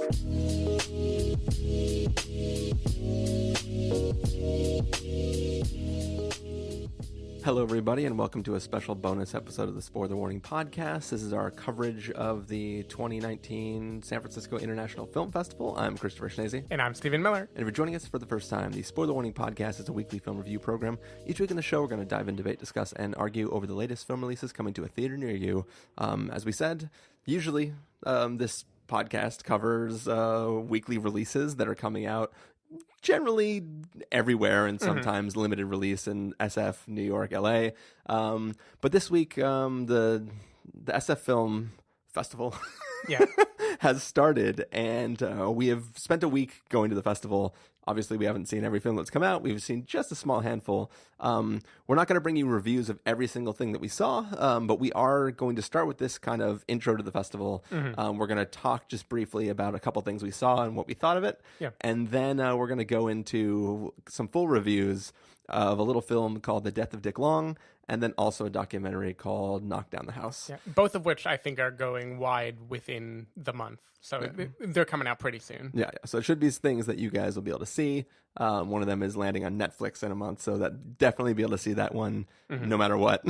Hello, everybody, and welcome to a special bonus episode of the Spoiler Warning Podcast. This is our coverage of the 2019 San Francisco International Film Festival. I'm Christopher Schnese. And I'm Stephen Miller. And if you're joining us for the first time, the Spoiler Warning Podcast is a weekly film review program. Each week in the show, we're going to dive in, debate, discuss, and argue over the latest film releases coming to a theater near you. As we said, usually this podcast covers weekly releases that are coming out generally everywhere, and sometimes limited release in SF, New York, LA. But this week, the SFFILM Festival has started, and we have spent a week going to the festival. Obviously, we haven't seen every film that's come out. We've seen just a small handful. We're not going to bring you reviews of every single thing that we saw, but we are going to start with this kind of intro to the festival. We're going to talk just briefly about a couple things we saw and what we thought of it. And then we're going to go into some full reviews of a little film called The Death of Dick Long, and then also a documentary called Knock Down the House. Both of which I think are going wide within the month. So they're coming out pretty soon. So it should be things that you guys will be able to see. One of them is landing on Netflix in a month, so that definitely be able to see that one no matter what.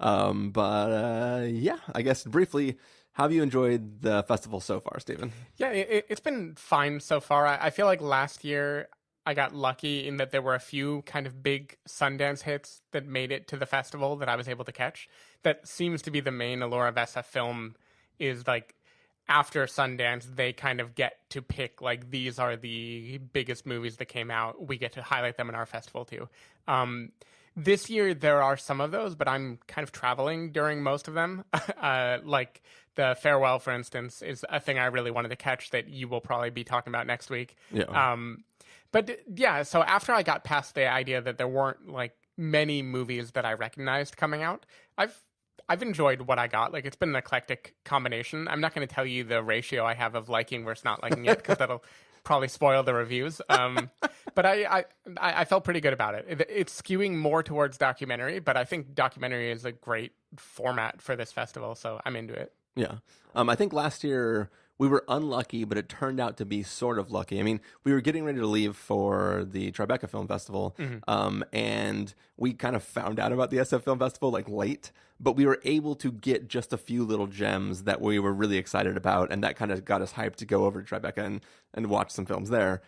I guess briefly, how have you enjoyed the festival so far, Stephen? Yeah, it's been fine so far. I feel like last year I got lucky in that there were a few kind of big Sundance hits that made it to the festival that I was able to catch. That seems to be the main allure of SF Film, is like after Sundance, they kind of get to pick, like, these are the biggest movies that came out. We get to highlight them in our festival too. This year, there are some of those, but I'm kind of traveling during most of them. Like the Farewell, for instance, is a thing I really wanted to catch that you will probably be talking about next week. But yeah, so after I got past the idea that there weren't like many movies that I recognized coming out, I've enjoyed what I got. Like, it's been an eclectic combination. I'm not going to tell you the ratio I have of liking versus not liking it, because that'll probably spoil the reviews. But I felt pretty good about it. It's skewing more towards documentary, but I think documentary is a great format for this festival, so I'm into it. Yeah. I think last year we were unlucky, but it turned out to be sort of lucky. I mean, we were getting ready to leave for the Tribeca Film Festival, and we kind of found out about the SF Film Festival like late, but we were able to get just a few little gems that we were really excited about, and that kind of got us hyped to go over to Tribeca and watch some films there.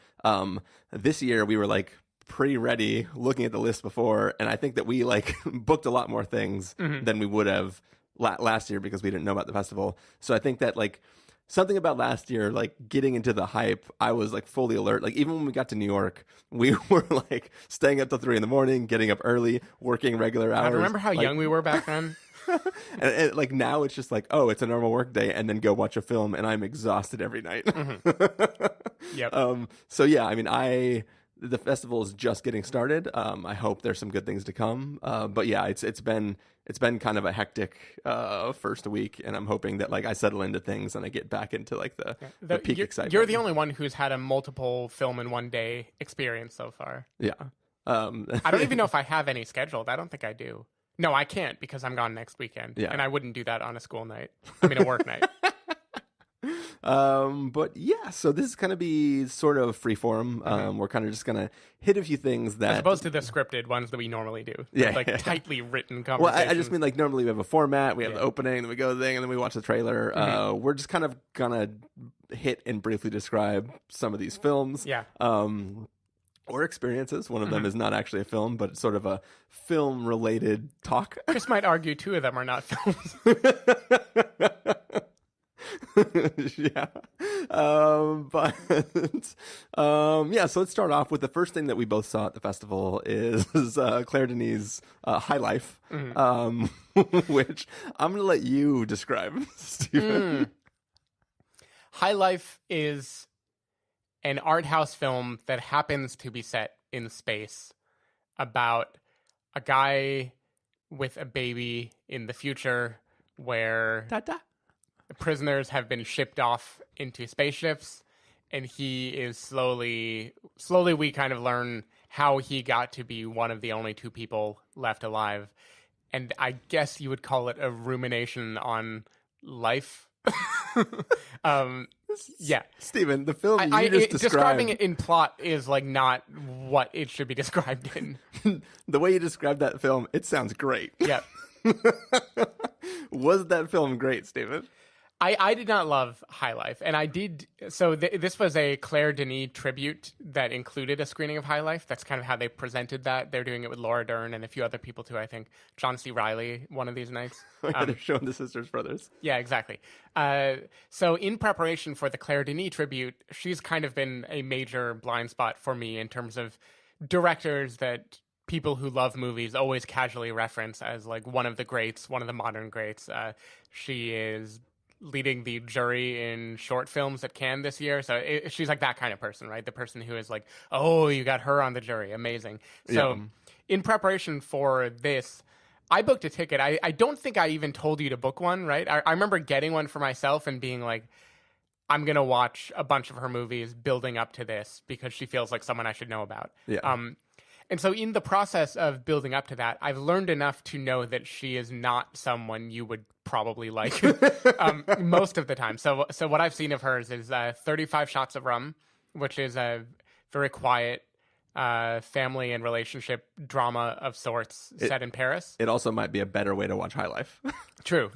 This year, we were like pretty ready looking at the list before, and I think that we like booked a lot more things than we would have last year because we didn't know about the festival. So I think that like something about last year, like getting into the hype, I was like fully alert. Like even when we got to New York, we were like staying up till 3 a.m, getting up early, working regular hours. I remember how young we were back then. and like now it's just like, oh, it's a normal work day, and then go watch a film, and I'm exhausted every night. So yeah, I mean, the festival is just getting started. I hope there's some good things to come. But yeah, it's been kind of a hectic first week, and I'm hoping that like I settle into things and I get back into like the peak excitement. You're the only one who's had a multiple film in one day experience so far. Yeah. I don't even know if I have any scheduled. I don't think I do. No, I can't because I'm gone next weekend. Yeah. And I wouldn't do that on a school night. I mean, a work night. But yeah, so this is going to be sort of freeform. We're kind of just going to hit a few things that, as opposed to the scripted ones that we normally do. Tightly written conversations. Well, I just mean like normally we have a format, we have the opening, then we go to the thing, and then we watch the trailer. We're just kind of gonna hit and briefly describe some of these films. Or experiences. One of them is not actually a film, but it's sort of a film-related talk. Chris might argue 2 of them are not films. Yeah. So let's start off with the first thing that we both saw at the festival is Claire Denis' High Life, which I'm going to let you describe, Stephen. High Life is an art house film that happens to be set in space about a guy with a baby in the future where prisoners have been shipped off into spaceships, and he is slowly we kind of learn how he got to be one of the only 2 people left alive. And I guess you would call it a rumination on life. Yeah. Stephen, the film you just described... Describing it in plot is like not what it should be described in. The way you described that film, it sounds great. Yeah. Was that film great, Stephen? I did not love High Life, and I did. So this was a Claire Denis tribute that included a screening of High Life. That's kind of how they presented that. They're doing it with Laura Dern and a few other people too, I think. John C. Reilly, one of these nights. They're showing the Sisters Brothers. Yeah, exactly. So in preparation for the Claire Denis tribute, she's kind of been a major blind spot for me in terms of directors that people who love movies always casually reference as like one of the greats, one of the modern greats. She is leading the jury in short films at Cannes this year. So she's like that kind of person, right? The person who is like, oh, you got her on the jury. Amazing. So in preparation for this, I booked a ticket. I don't think I even told you to book one, right? I remember getting one for myself and being like, I'm going to watch a bunch of her movies building up to this because she feels like someone I should know about. Yeah. And so in the process of building up to that, I've learned enough to know that she is not someone you would probably like most of the time. So what I've seen of hers is 35 Shots of Rum, which is a very quiet family and relationship drama of sorts set in Paris. It also might be a better way to watch High Life. True.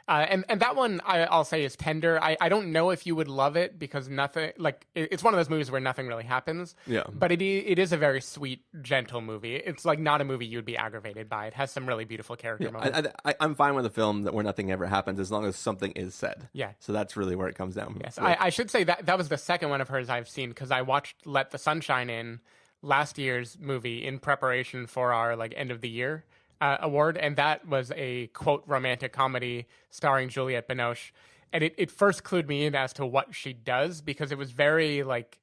And that one I'll say is tender. I don't know if you would love it because nothing, like, it's one of those movies where nothing really happens. Yeah. But it is a very sweet, gentle movie. It's like not a movie you would be aggravated by. It has some really beautiful character moments. I'm fine with a film where nothing ever happens as long as something is said. Yeah. So that's really where it comes down. Yes. I should say that was the second one of hers I've seen because I watched Let the Sunshine In, last year's movie, in preparation for our like end of the year award, and that was a quote romantic comedy starring Juliette Binoche, and it first clued me in as to what she does because it was very like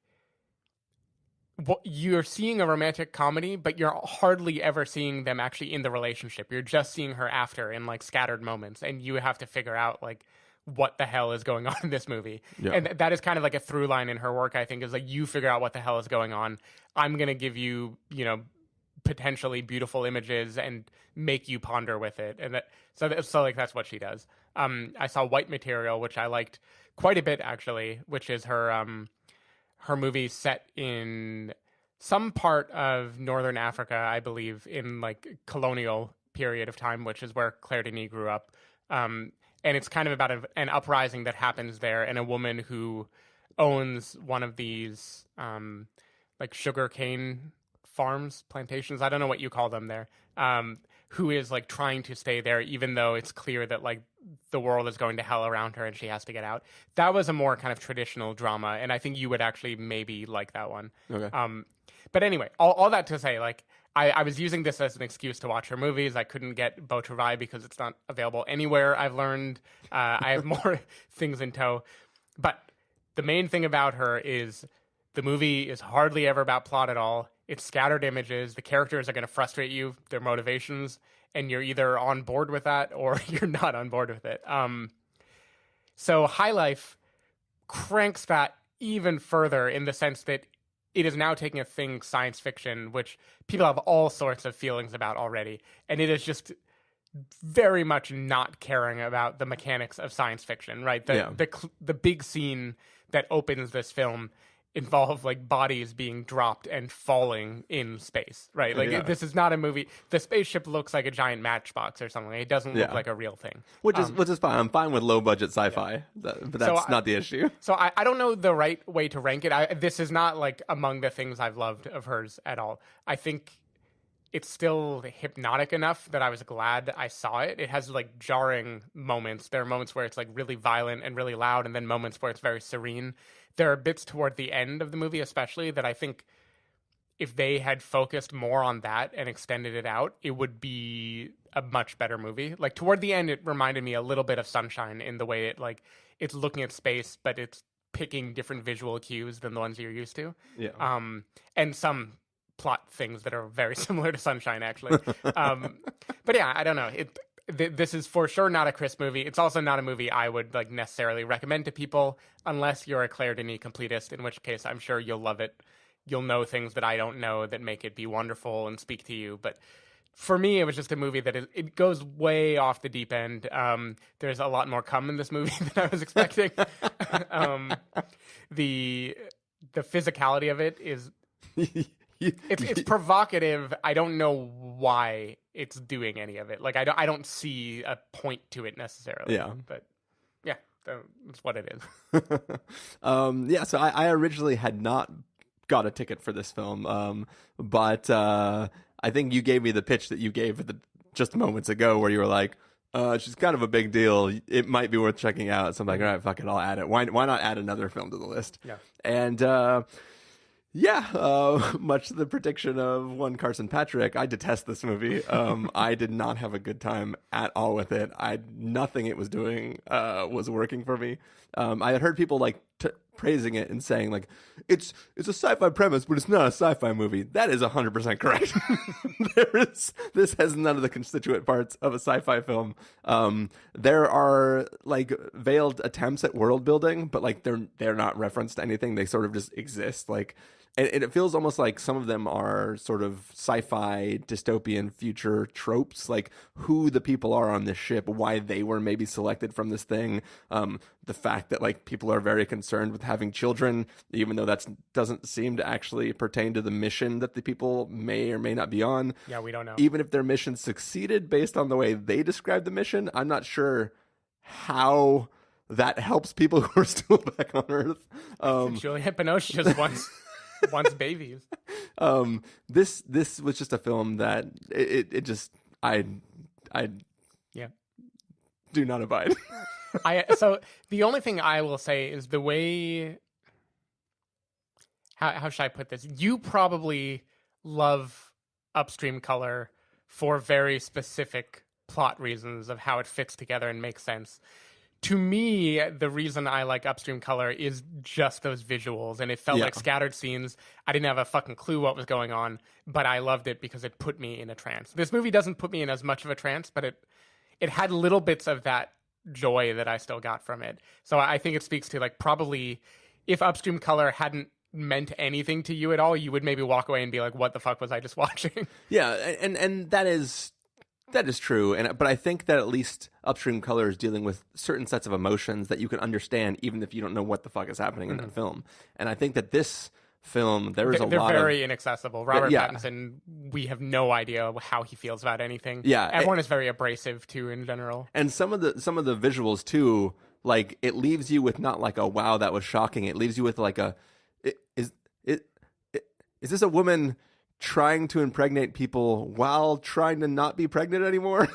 you're seeing a romantic comedy, but you're hardly ever seeing them actually in the relationship. You're just seeing her after in like scattered moments, and you have to figure out like what the hell is going on in this movie. Yeah. And that is kind of like a through line in her work, I think, is like you figure out what the hell is going on. I'm going to give you, potentially beautiful images and make you ponder with it. And so like that's what she does. I saw White Material, which I liked quite a bit actually, which is her movie set in some part of Northern Africa, I believe, in like colonial period of time, which is where Claire Denis grew up. And it's kind of about an uprising that happens there, and a woman who owns one of these like sugarcane farms, plantations, I don't know what you call them there, who is like trying to stay there even though it's clear that like the world is going to hell around her and she has to get out. That was a more kind of traditional drama, and I think you would actually maybe like that one. Okay. But anyway, all that to say, like, I was using this as an excuse to watch her movies. I couldn't get Beau Travail because it's not available anywhere, I've learned. I have more things in tow. But the main thing about her is the movie is hardly ever about plot at all. It's scattered images. The characters are going to frustrate you, their motivations, and you're either on board with that or you're not on board with it. So High Life cranks that even further in the sense that it is now taking a thing, science fiction, which people have all sorts of feelings about already. And it is just very much not caring about the mechanics of science fiction, right? The big scene that opens this film involve like bodies being dropped and falling in space, right? Like this is not a movie. The spaceship looks like a giant matchbox or something. It doesn't look like a real thing. Which is fine. I'm fine with low budget sci-fi, but that's not the issue. So I don't know the right way to rank it. This is not like among the things I've loved of hers at all. I think it's still hypnotic enough that I was glad I saw it. It has like jarring moments. There are moments where it's like really violent and really loud, and then moments where it's very serene. There are bits toward the end of the movie, especially, that I think if they had focused more on that and extended it out, it would be a much better movie. Like toward the end, it reminded me a little bit of Sunshine in the way it like it's looking at space, but it's picking different visual cues than the ones you're used to. Yeah. And some plot things that are very similar to Sunshine, actually. But yeah, I don't know. This is for sure not a Chris movie. It's also not a movie I would like necessarily recommend to people unless you're a Claire Denis completist, in which case I'm sure you'll love it. You'll know things that I don't know that make it be wonderful and speak to you. But for me, it was just a movie that it goes way off the deep end. There's a lot more cum in this movie than I was expecting. The physicality of it is it's provocative. I don't know why it's doing any of it. Like I don't see a point to it necessarily. Yeah. But yeah, that's what it is. So I originally had not got a ticket for this film, but I think you gave me the pitch that you gave just moments ago, where you were like, she's kind of a big deal. It might be worth checking out. So I'm like, all right, fuck it, I'll add it. Why not add another film to the list? Yeah. And much to the prediction of one Carson Patrick, I detest this movie. I did not have a good time at all with it. Nothing it was doing was working for me. I had heard people like praising it and saying like it's a sci-fi premise, but it's not a sci-fi movie. That is 100% correct. This has none of the constituent parts of a sci-fi film. There are like veiled attempts at world building, but like they're not referenced to anything. They sort of just exist. Like, and it feels almost like some of them are sort of sci-fi dystopian future tropes, like who the people are on this ship, why they were maybe selected from this thing, the fact that like people are very concerned with having children, even though that doesn't seem to actually pertain to the mission that the people may or may not be on. Yeah, we don't know. Even if their mission succeeded based on the way they describe the mission, I'm not sure how that helps people who are still back on Earth. Juliette Binoche just wants babies. This was just a film that it just I do not abide. So the only thing I will say is the way, how should I put this? You probably love Upstream Color for very specific plot reasons of how it fits together and makes sense. To me, the reason I like Upstream Color is just those visuals, and it felt like scattered scenes. I didn't have a fucking clue what was going on, but I loved it because it put me in a trance. This movie doesn't put me in as much of a trance, but it had little bits of that joy that I still got from it. So I think it speaks to like probably if Upstream Color hadn't meant anything to you at all, you would maybe walk away and be like, what the fuck was I just watching? Yeah, and that is true, but I think that at least Upstream Color is dealing with certain sets of emotions that you can understand even if you don't know what the fuck is happening in that film. And I think that this film, they're very inaccessible. Robert Pattinson, we have no idea how he feels about anything. Yeah, everyone is very abrasive too in general. And some of the visuals too, like it leaves you with not like a wow that was shocking. It leaves you with like is this a woman trying to impregnate people while trying to not be pregnant anymore?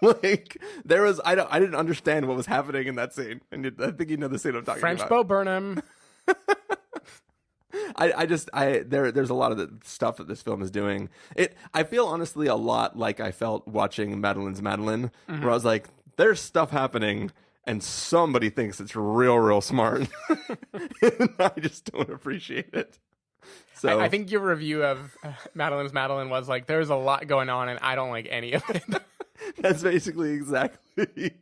Like there was, I didn't understand what was happening in that scene, and I think you know the scene I'm talking French about. Bo Burnham. There's a lot of the stuff that this film is doing. I feel honestly a lot like I felt watching Madeline's Madeline, where I was like, there's stuff happening and somebody thinks it's real smart. And I just don't appreciate it. So I think your review of Madeline's Madeline was like, there's a lot going on and I don't like any of it. That's basically exactly.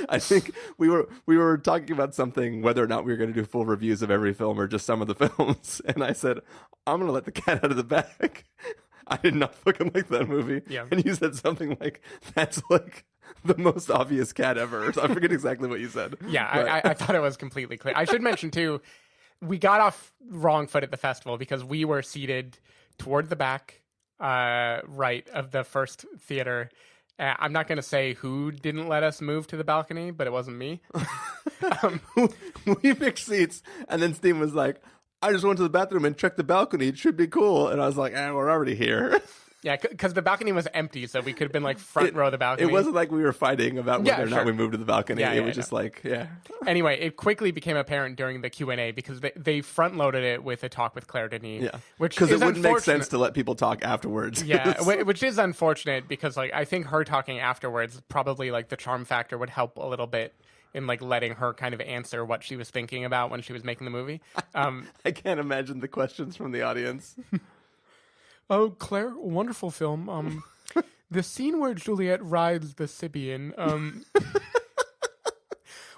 I think we were talking about something, whether or not we were going to do full reviews of every film or just some of the films. And I said, I'm going to let the cat out of the bag. I did not fucking like that movie. Yeah. And you said something like, that's like the most obvious cat ever. So I forget exactly what you said. Yeah, I thought it was completely clear. I should mention too, we got off wrong foot at the festival because we were seated toward the back right of the first theater. I'm not going to say who didn't let us move to the balcony, but it wasn't me. We picked seats, and then Steve was like, I just went to the bathroom and checked the balcony. It should be cool. And I was like, we're already here. Yeah, because the balcony was empty, so we could have been like front row of the balcony. It wasn't like we were fighting about whether or not we moved to the balcony. It was just like, Anyway, it quickly became apparent during the Q&A because they front-loaded it with a talk with Claire Denis. Yeah, because it wouldn't make sense to let people talk afterwards. Yeah, which is unfortunate because like I think her talking afterwards probably like the charm factor would help a little bit in like letting her kind of answer what she was thinking about when she was making the movie. I can't imagine the questions from the audience. Oh, Claire, wonderful film. The scene where Juliet rides the Sibian,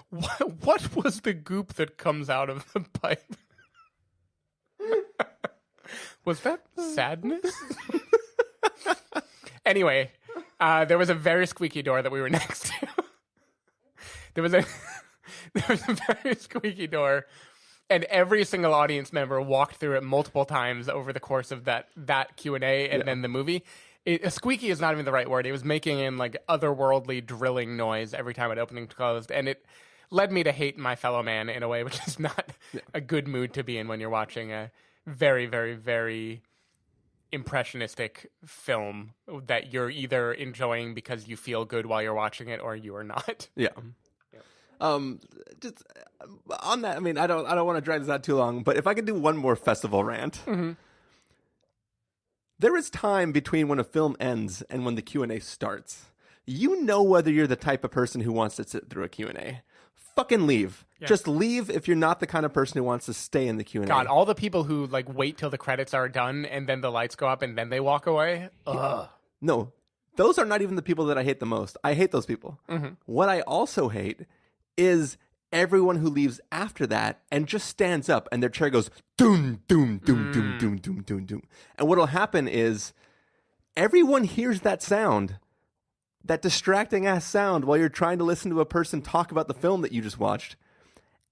what was the goop that comes out of the pipe? Was that sadness? Anyway, there was a very squeaky door that we were next to. there was a very squeaky door, and every single audience member walked through it multiple times over the course of that Q&A and then the movie. Squeaky is not even the right word. It was making in like otherworldly drilling noise every time it opened and closed, and it led me to hate my fellow man in a way, which is not a good mood to be in when you're watching a very, very, very impressionistic film that you're either enjoying because you feel good while you're watching it or you are not. Yeah. Just on that, I mean, I don't want to drag this out too long, but if I could do one more festival rant. Mm-hmm. There is time between when a film ends and when the Q&A starts. You know whether you're the type of person who wants to sit through a Q&A. Fucking leave. Yeah. Just leave if you're not the kind of person who wants to stay in the Q&A. God, all the people who like wait till the credits are done and then the lights go up and then they walk away. Ugh. No, those are not even the people that I hate the most. I hate those people. Mm-hmm. What I also hate is everyone who leaves after that and just stands up and their chair goes doom, doom, doom, doom, doom, doom, doom, doom. And what'll happen is everyone hears that sound, that distracting ass sound while you're trying to listen to a person talk about the film that you just watched.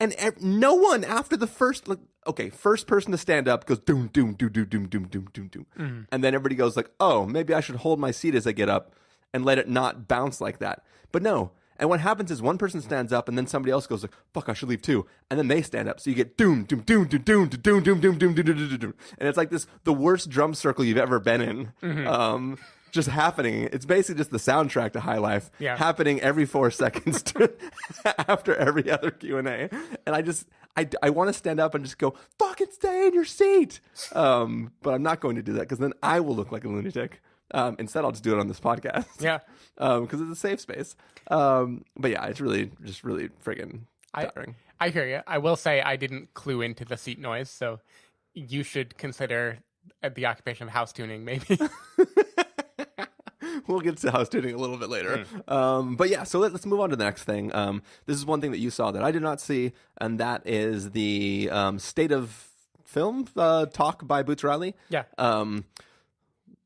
And no one after the first person to stand up goes doom, doom, doom, doom, doom, doom, doom, doom, doom. Mm. And then everybody goes like, oh, maybe I should hold my seat as I get up and let it not bounce like that. But no. And what happens is one person stands up and then somebody else goes like, fuck, I should leave too. And then they stand up. So you get doom, doom, doom, doom, doom, doom, doom, doom, doom, doom, doom, doom, doom. And it's like the worst drum circle you've ever been in. Mm-hmm. Just happening. It's basically just the soundtrack to High Life happening every 4 seconds after every other Q&A. And I want to stand up and just go, fucking stay in your seat. But I'm not going to do that because then I will look like a lunatic. Instead, I'll just do it on this podcast. Yeah. Because it's a safe space. But yeah, it's really friggin' tiring. I hear you. I will say I didn't clue into the seat noise, so you should consider the occupation of house tuning, maybe. We'll get to house tuning a little bit later. But yeah, so let's move on to the next thing. This is one thing that you saw that I did not see, and that is the State of Film talk by Boots Riley. Yeah.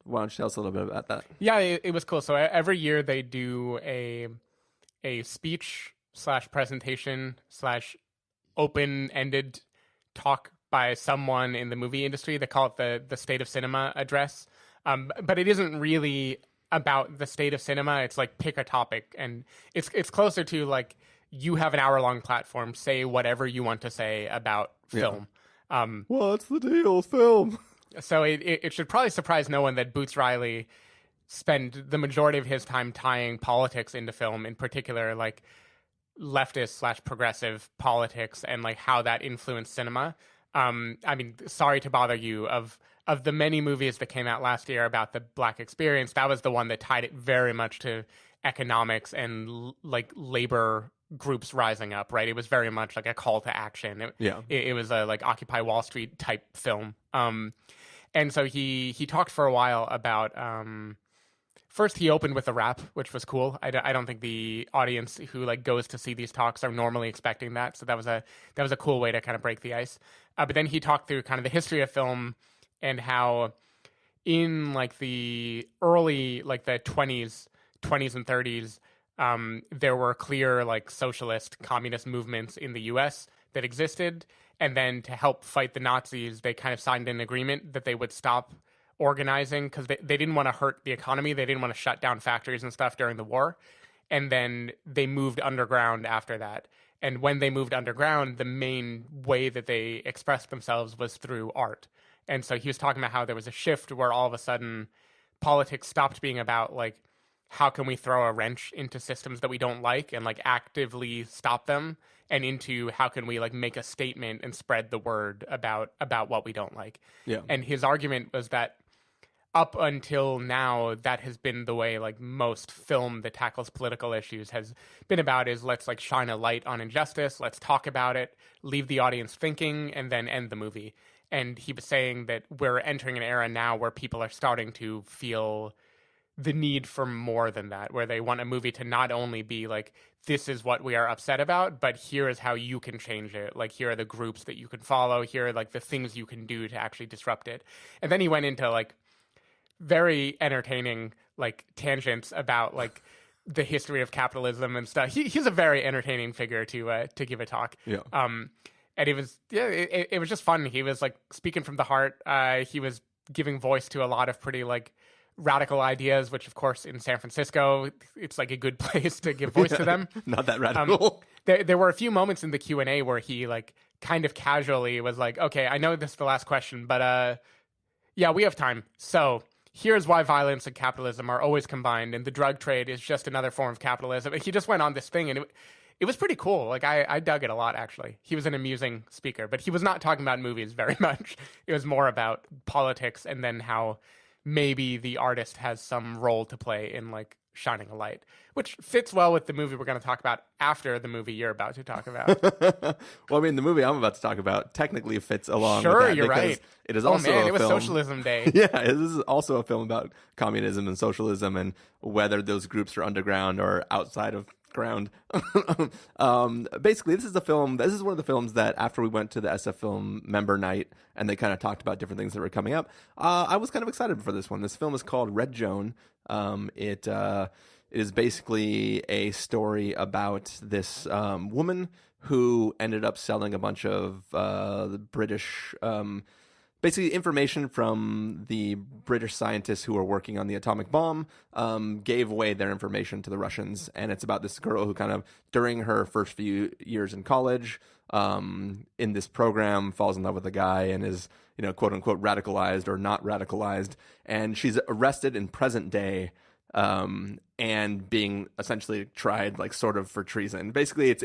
Why don't you tell us a little bit about that? Yeah, it was cool. So every year they do a speech / presentation / open-ended talk by someone in the movie industry. They call it the State of Cinema address. But it isn't really about the state of cinema. It's like pick a topic, and it's closer to like you have an hour-long platform, say whatever you want to say about film. What's the deal, film? So it should probably surprise no one that Boots Riley spent the majority of his time tying politics into film, in particular like leftist / progressive politics and like how that influenced cinema. I mean, sorry to bother you, of the many movies that came out last year about the Black experience, that was the one that tied it very much to economics and like labor groups rising up, right? It was very much like a call to action. It was a like Occupy Wall Street type film. And so he talked for a while about first he opened with a rap, which was cool. I don't think the audience who like goes to see these talks are normally expecting that. So that was a cool way to kind of break the ice. But then he talked through kind of the history of film and how in like the early like the 20s and 30s, there were clear like socialist communist movements in the US that existed. And then to help fight the Nazis, they kind of signed an agreement that they would stop organizing because they didn't want to hurt the economy. They didn't want to shut down factories and stuff during the war. And then they moved underground after that. And when they moved underground, the main way that they expressed themselves was through art. And so he was talking about how there was a shift where all of a sudden politics stopped being about like, how can we throw a wrench into systems that we don't like and like actively stop them, and into how can we like make a statement and spread the word about what we don't like. Yeah. And his argument was that up until now, that has been the way like most film that tackles political issues has been about, is let's like shine a light on injustice, let's talk about it, leave the audience thinking, and then end the movie. And he was saying that we're entering an era now where people are starting to feel the need for more than that, where they want a movie to not only be like, this is what we are upset about, but here is how you can change it. Like, here are the groups that you can follow. Here are like the things you can do to actually disrupt it. And then he went into like very entertaining like tangents about like the history of capitalism and stuff. He's a very entertaining figure to give a talk. Yeah. And it was just fun. He was like speaking from the heart. He was giving voice to a lot of pretty like radical ideas, which of course in San Francisco, it's like a good place to give voice to them. Not that radical. There were a few moments in the Q&A where he like kind of casually was like, okay, I know this is the last question, but yeah, we have time. So here's why violence and capitalism are always combined, and the drug trade is just another form of capitalism. He just went on this thing, and it was pretty cool. Like I dug it a lot, actually. He was an amusing speaker, but he was not talking about movies very much. It was more about politics and then how maybe the artist has some role to play in like shining a light, which fits well with the movie we're going to talk about after the movie you're about to talk about. Well, I mean, the movie I'm about to talk about technically fits along sure, with that. You're right. It is also it was Socialism Day. Yeah, this is also a film about communism and socialism and whether those groups are underground or outside of ground. Basically, this is one of the films that after we went to the SF Film member night and they kind of talked about different things that were coming up, I was kind of excited for this one. This film is called Red Joan. It is basically a story about this woman who ended up selling a bunch of the British basically information from the British scientists who were working on the atomic bomb, gave away their information to the Russians. And it's about this girl who kind of, during her first few years in college, in this program, falls in love with a guy and is, quote unquote, radicalized or not radicalized. And she's arrested in present day, and being essentially tried like sort of for treason. Basically,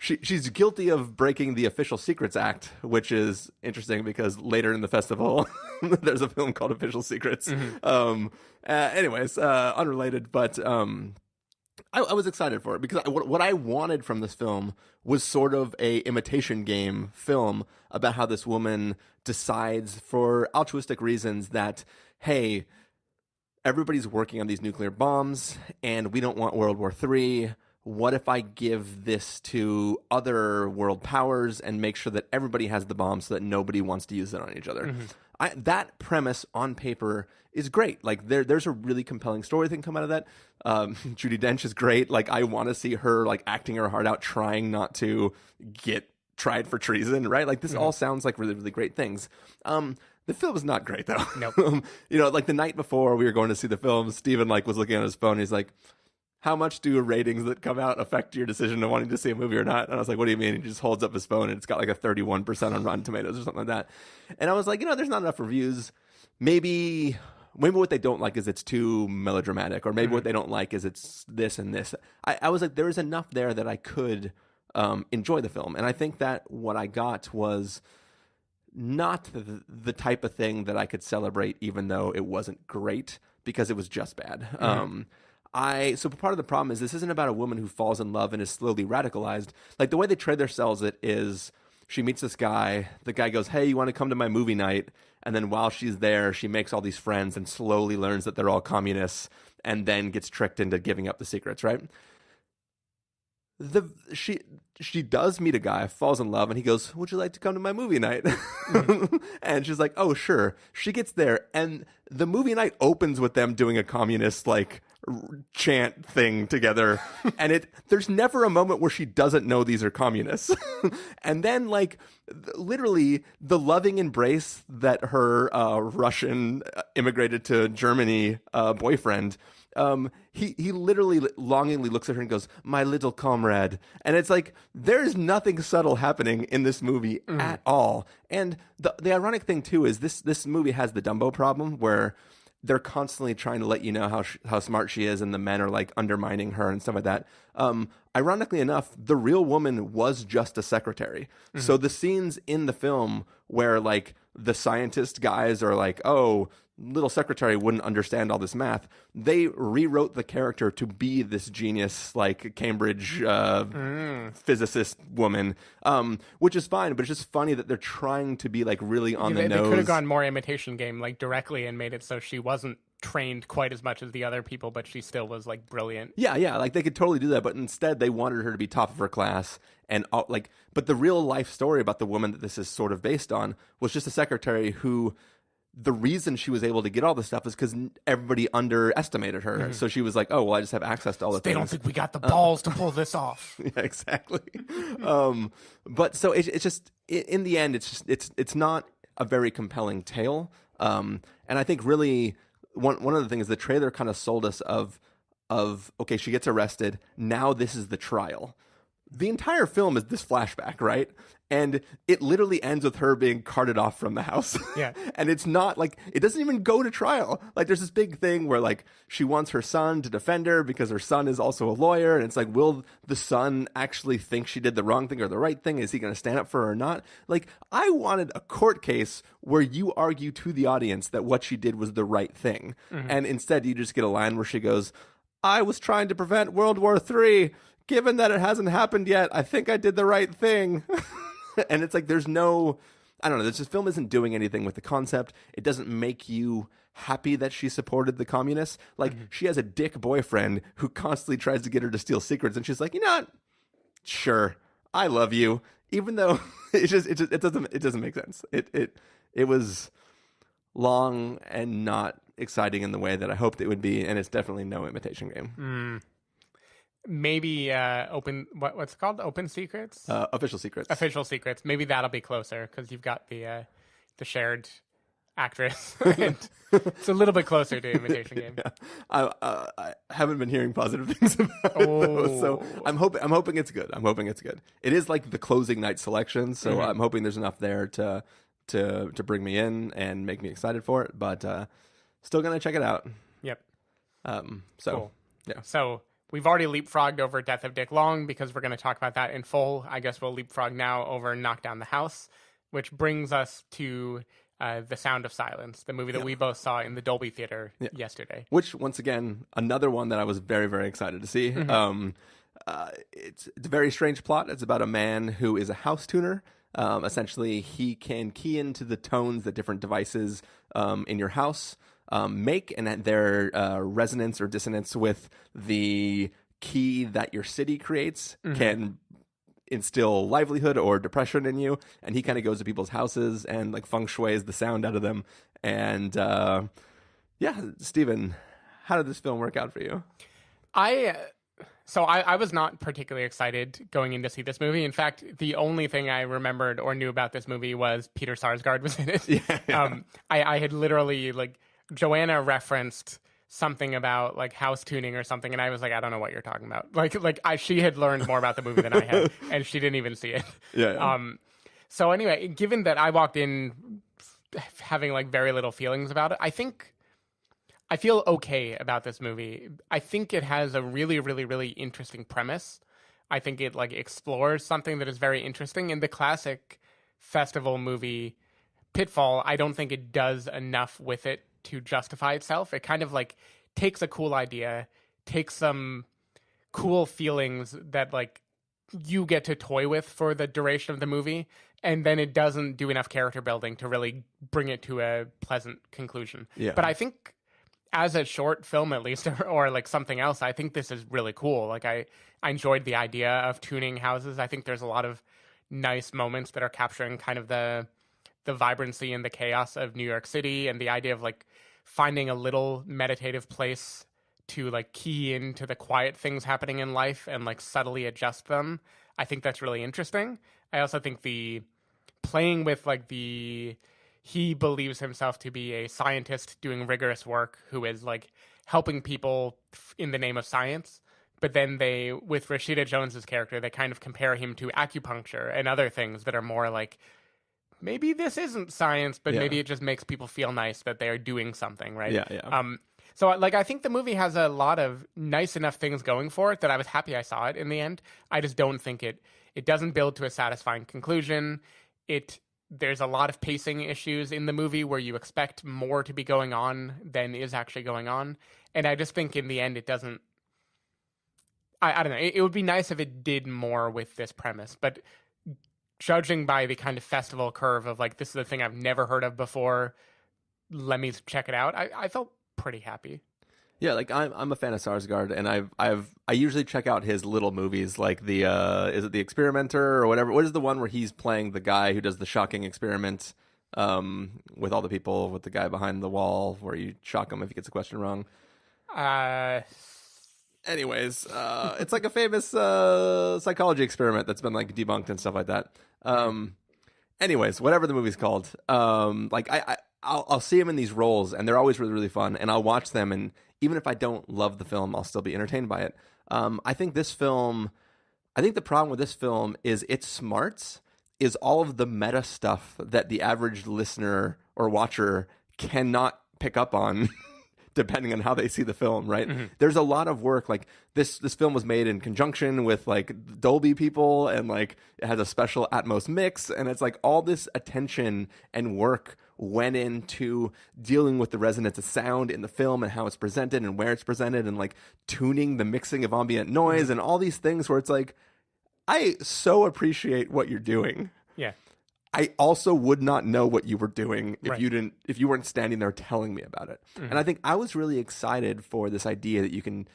she's guilty of breaking the Official Secrets Act, which is interesting because later in the festival, there's a film called Official Secrets. Mm-hmm. Anyways, unrelated, but I was excited for it because what I wanted from this film was sort of a imitation game film about how this woman decides for altruistic reasons that, hey, everybody's working on these nuclear bombs and we don't want World War III. What if I give this to other world powers and make sure that everybody has the bomb so that nobody wants to use it on each other? Mm-hmm. That premise on paper is great. Like there's a really compelling story that can come out of that. Judi Dench is great. Like I want to see her like acting her heart out, trying not to get tried for treason, right? Like this all sounds like really, really great things. The film is not great though. Nope. Like the night before we were going to see the film, Steven like was looking at his phone. He's like, how much do ratings that come out affect your decision of wanting to see a movie or not? And I was like, what do you mean? He just holds up his phone and it's got like a 31% on Rotten Tomatoes or something like that. And I was like, there's not enough reviews. Maybe what they don't like is it's too melodramatic, or maybe what they don't like is it's this and this. I was like, there is enough there that I could enjoy the film. And I think that what I got was not the type of thing that I could celebrate, even though it wasn't great, because it was just bad. So part of the problem is this isn't about a woman who falls in love and is slowly radicalized. Like the way they trade their sells it is she meets this guy. The guy goes, hey, you want to come to my movie night? And then while she's there, she makes all these friends and slowly learns that they're all communists and then gets tricked into giving up the secrets, right? She does meet a guy, falls in love, and he goes, would you like to come to my movie night? And she's like, oh, sure. She gets there, and the movie night opens with them doing a communist, like, chant thing together. And there's never a moment where she doesn't know these are communists. And then, like, literally, the loving embrace that her Russian immigrated to Germany boyfriend, he literally longingly looks at her and goes, my little comrade. And it's like, there's nothing subtle happening in this movie at all. And the ironic thing too is this movie has the Dumbo problem where they're constantly trying to let you know how smart she is, and the men are like undermining her and stuff like that. Ironically enough, the real woman was just a secretary. So the scenes in the film where like the scientist guys are like, oh, little secretary wouldn't understand all this math, they rewrote the character to be this genius, like Cambridge physicist woman, which is fine, but it's just funny that they're trying to be like really on the nose. They could have gone more imitation game, like directly, and made it so she wasn't trained quite as much as the other people, but she still was like brilliant. Yeah, like they could totally do that, but instead they wanted her to be top of her class, and but the real life story about the woman that this is sort of based on was just a secretary who the reason she was able to get all this stuff is because everybody underestimated her. So she was like, "Oh, well, I just have access to all the things." They don't think we got the balls to pull this off. Yeah, exactly. But so it's just in the end, it's not a very compelling tale. And I think really one of the things the trailer kind of sold us of okay, she gets arrested. Now this is the trial. The entire film is this flashback, right? And it literally ends with her being carted off from the house. Yeah. And it's not like, it doesn't even go to trial. Like, there's this big thing where, like, she wants her son to defend her because her son is also a lawyer. And it's like, will the son actually think she did the wrong thing or the right thing? Is he going to stand up for her or not? Like, I wanted a court case where you argue to the audience that what she did was the right thing. And instead, you just get a line where she goes, "I was trying to prevent World War III. Given that it hasn't happened yet, I think I did the right thing." And it's like, there's no, I don't know, this film isn't doing anything with the concept. It doesn't make you happy that she supported the communists. Like, she has a dick boyfriend who constantly tries to get her to steal secrets, and she's like, "You know what? Sure, I love you," even though it doesn't make sense. It was long and not exciting in the way that I hoped it would be, and it's definitely no Imitation Game. Maybe what's it called? Open Secrets? Official Secrets. Official Secrets. Maybe that'll be closer because you've got the shared actress. And it's a little bit closer to Imitation Game. Yeah. I haven't been hearing positive things about it, though, so I'm hoping it's good. I'm hoping it's good. It is like the closing night selection, so I'm hoping there's enough there to bring me in and make me excited for it. But still gonna check it out. Yep. Cool. Yeah. So we've already leapfrogged over Death of Dick Long because we're going to talk about that in full. I guess we'll leapfrog now over Knock Down the House, which brings us to The Sound of Silence, the movie that we both saw in the Dolby Theater yesterday. Which, once again, another one that I was very, very excited to see. It's a very strange plot. It's about a man who is a house tuner. Essentially, he can key into the tones that different devices in your house make, and their resonance or dissonance with the key that your city creates can instill livelihood or depression in you. And he kind of goes to people's houses and like feng shui's the sound out of them. And Steven, how did this film work out for you? I was not particularly excited going in to see this movie. In fact, the only thing I remembered or knew about this movie was Peter Sarsgaard was in it. I had literally, like, Joanna referenced something about like house tuning or something, and I was like, I don't know what you're talking about. She had learned more about the movie than I had, and she didn't even see it. So anyway, given that I walked in having like very little feelings about it, I think I feel okay about this movie. I think it has a really, really, really interesting premise. I think it like explores something that is very interesting. In the classic festival movie pitfall, I don't think it does enough with it to justify itself. It kind of like takes a cool idea, takes some cool feelings that like you get to toy with for the duration of the movie, and then it doesn't do enough character building to really bring it to a pleasant conclusion. But I think as a short film, at least, or like something else, I think this is really cool. Like I enjoyed the idea of tuning houses. I think there's a lot of nice moments that are capturing kind of the vibrancy and the chaos of New York City, and the idea of like finding a little meditative place to like key into the quiet things happening in life and like subtly adjust them. I think that's really interesting. I also think the playing with like he believes himself to be a scientist doing rigorous work who is like helping people in the name of science. But then with Rashida Jones's character, they kind of compare him to acupuncture and other things that are more like, maybe this isn't science, but maybe it just makes people feel nice that they're doing something, right? So like, I think the movie has a lot of nice enough things going for it that I was happy I saw it in the end. I just don't think it doesn't build to a satisfying conclusion. There's a lot of pacing issues in the movie where you expect more to be going on than is actually going on. And I just think in the end, it doesn't, I don't know. It would be nice if it did more with this premise, but judging by the kind of festival curve of like, this is a thing I've never heard of before, let me check it out, I felt pretty happy. Yeah, like I'm a fan of Sarsgaard, and I usually check out his little movies, like is it The Experimenter or whatever? What is the one where he's playing the guy who does the shocking experiment? with all the people, with the guy behind the wall where you shock him if he gets a question wrong. Anyways, it's like a famous psychology experiment that's been like debunked and stuff like that. Anyways, whatever the movie's called, like I'll see him in these roles, and they're always really, really fun, and I'll watch them, and even if I don't love the film, I'll still be entertained by it. I think the problem with this film is its smarts is all of the meta stuff that the average listener or watcher cannot pick up on depending on how they see the film, right? Mm-hmm. There's a lot of work. Like this film was made in conjunction with like Dolby people, and like it has a special Atmos mix, and it's like all this attention and work went into dealing with the resonance of sound in the film and how it's presented and where it's presented, and like tuning the mixing of ambient noise, mm-hmm. and all these things where it's like, I so appreciate what you're doing. Yeah. I also would not know what you were doing if Right. you weren't standing there telling me about it. Mm-hmm. And I think I was really excited for this idea that you can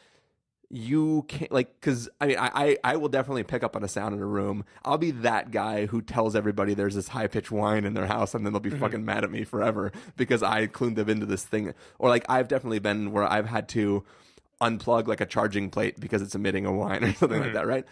like, because I mean, I will definitely pick up on a sound in a room. I'll be that guy who tells everybody there's this high pitched whine in their house, and then they'll be mm-hmm. fucking mad at me forever because I clued them into this thing. Or like I've definitely been where I've had to unplug like a charging plate because it's emitting a whine or something mm-hmm. like that, right?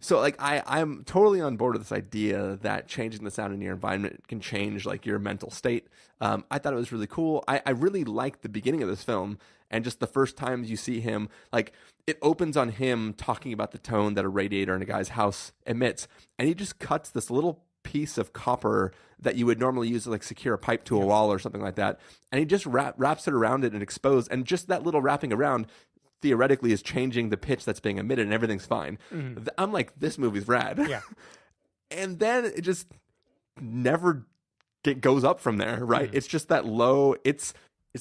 So like I'm totally on board with this idea that changing the sound in your environment can change like your mental state. I thought it was really cool. I really liked the beginning of this film, and just the first times you see him, like it opens on him talking about the tone that a radiator in a guy's house emits, and he just cuts this little piece of copper that you would normally use to like secure a pipe to a wall or something like that, and he just wraps it around it and exposed, and just that little wrapping around theoretically is changing the pitch that's being emitted, and everything's fine. Mm-hmm. I'm like, this movie's rad. Yeah. And then it just never goes up from there, right? Mm-hmm. It's just that low, it's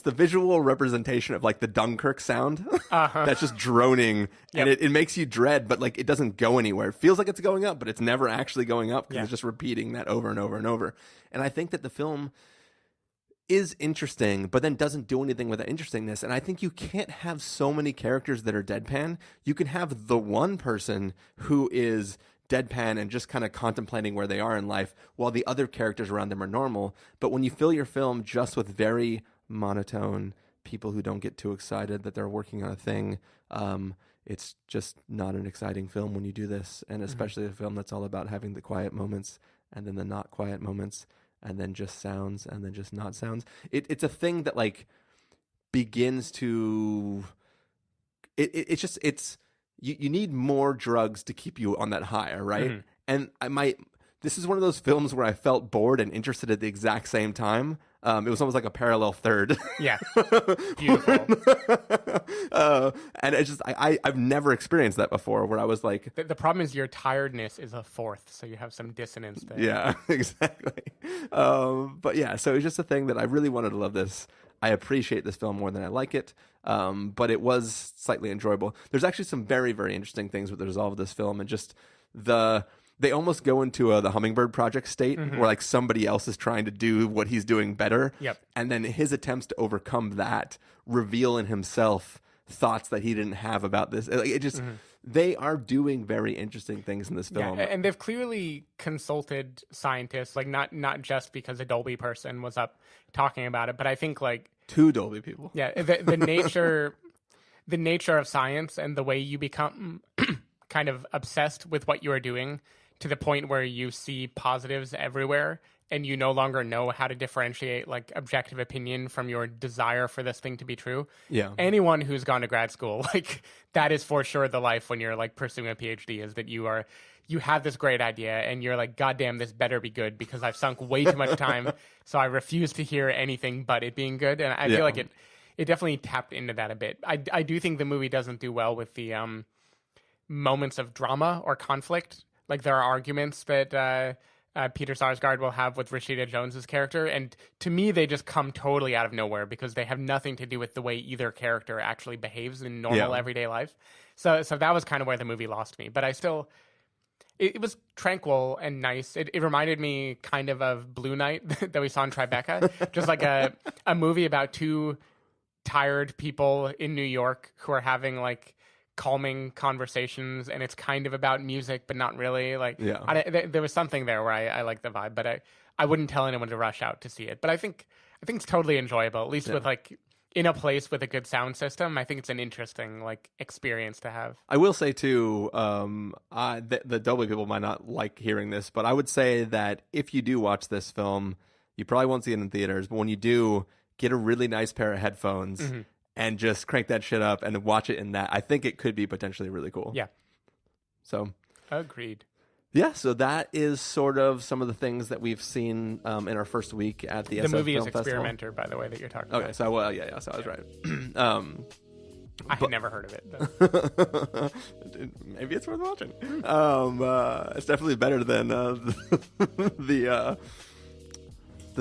the visual representation of like the Dunkirk sound uh-huh. that's just droning, yep. and it makes you dread, but like it doesn't go anywhere. It feels like it's going up, but it's never actually going up because it's just repeating that over and over and over. And I think that the film is interesting, but then doesn't do anything with that interestingness. And I think you can't have so many characters that are deadpan. You can have the one person who is deadpan and just kind of contemplating where they are in life, while the other characters around them are normal. But when you fill your film just with very monotone people who don't get too excited that they're working on a thing, it's just not an exciting film when you do this. And especially a film that's all about having the quiet moments and then the not quiet moments, and then just sounds, and then just not sounds. It's a thing that like begins to. It's you need more drugs to keep you on that high, right? Mm-hmm. And this is one of those films where I felt bored and interested at the exact same time. It was almost like a parallel third. Yeah, beautiful. And it's just I've never experienced that before, where I was like, the problem is your tiredness is a fourth, so you have some dissonance there. Yeah, exactly. But yeah, so it's just a thing that I really wanted to love this. I appreciate this film more than I like it, but it was slightly enjoyable. There's actually some very, very interesting things with the resolve of this film, and just they almost go into the Hummingbird Project state, mm-hmm. where like somebody else is trying to do what he's doing better. Yep. And then his attempts to overcome that reveal in himself thoughts that he didn't have about this. Like, it just, mm-hmm. they are doing very interesting things in this film. Yeah, and they've clearly consulted scientists, like not just because a Dolby person was up talking about it, but I think like 2 Dolby people. Yeah, the nature of science and the way you become kind of obsessed with what you are doing, to the point where you see positives everywhere and you no longer know how to differentiate like objective opinion from your desire for this thing to be true. Yeah. Anyone who's gone to grad school, like that is for sure the life when you're like pursuing a PhD, is that you have this great idea and you're like, God damn, this better be good because I've sunk way too much time. So I refuse to hear anything but it being good. And I feel like it definitely tapped into that a bit. I do think the movie doesn't do well with the moments of drama or conflict. Like there are arguments that Peter Sarsgaard will have with Rashida Jones's character, and to me they just come totally out of nowhere because they have nothing to do with the way either character actually behaves in normal everyday life. So that was kind of where the movie lost me. But I still, it was tranquil and nice. It reminded me kind of Blue Night that we saw in Tribeca, just like a movie about 2 tired people in New York who are having like calming conversations, and it's kind of about music, but not really. Like, Yeah. there was something there where I like the vibe, but I wouldn't tell anyone to rush out to see it. But I think it's totally enjoyable, at least with like in a place with a good sound system. I think it's an interesting like experience to have. I will say too, the Dolby people might not like hearing this, but I would say that if you do watch this film, you probably won't see it in theaters, but when you do, get a really nice pair of headphones and just crank that shit up and watch it in that. I think it could be potentially really cool. Yeah. So agreed. Yeah, so that is sort of some of the things that we've seen in our first week at the SF movie Film is Festival. Experimenter, by the way, that you're talking about. Okay, so so I was right. I had never heard of it. Maybe it's worth watching. It's definitely better than the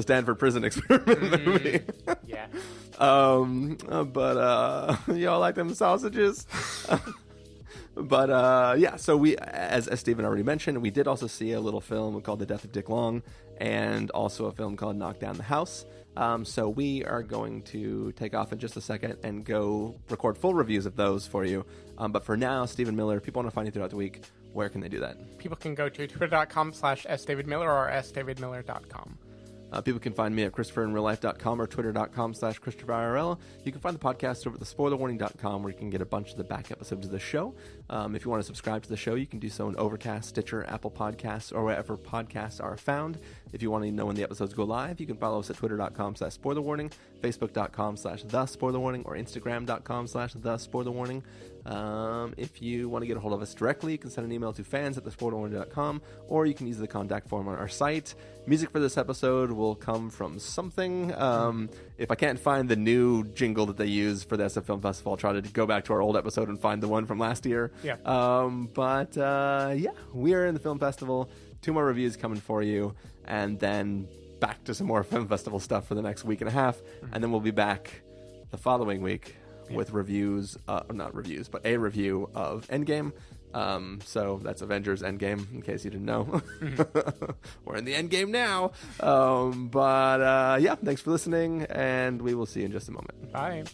Stanford Prison Experiment movie. Yeah. But y'all like them sausages? But so we, as Stephen already mentioned, we did also see a little film called The Death of Dick Long, and also a film called Knock Down the House. So we are going to take off in just a second and go record full reviews of those for you. But for now, Stephen Miller, if people want to find you throughout the week, where can they do that? People can go to twitter.com/sdavidmiller or sdavidmiller.com. People can find me at ChristopherInRealLife.com or Twitter.com/ChristopherIRL. You can find the podcast over at thespoilerwarning.com, where you can get a bunch of the back episodes of the show. If you want to subscribe to the show, you can do so in Overcast, Stitcher, Apple Podcasts, or wherever podcasts are found. If you want to know when the episodes go live, you can follow us at Twitter.com/SpoilerWarning, Facebook.com/TheSpoilerWarning, or Instagram.com/TheSpoilerWarning. If you want to get a hold of us directly, you can send an email to fans@thespoilerwarning.com, or you can use the contact form on our site. Music for this episode will come from something. If I can't find the new jingle that they use for the SF Film Festival, I'll try to go back to our old episode and find the one from last year. Yeah. We are in the film festival. 2 more reviews coming for you, and then back to some more film festival stuff for the next week and a half, and then we'll be back the following week with reviews, not reviews, but a review of Endgame. So that's Avengers Endgame, in case you didn't know. We're in the Endgame now. Thanks for listening, and we will see you in just a moment. Bye.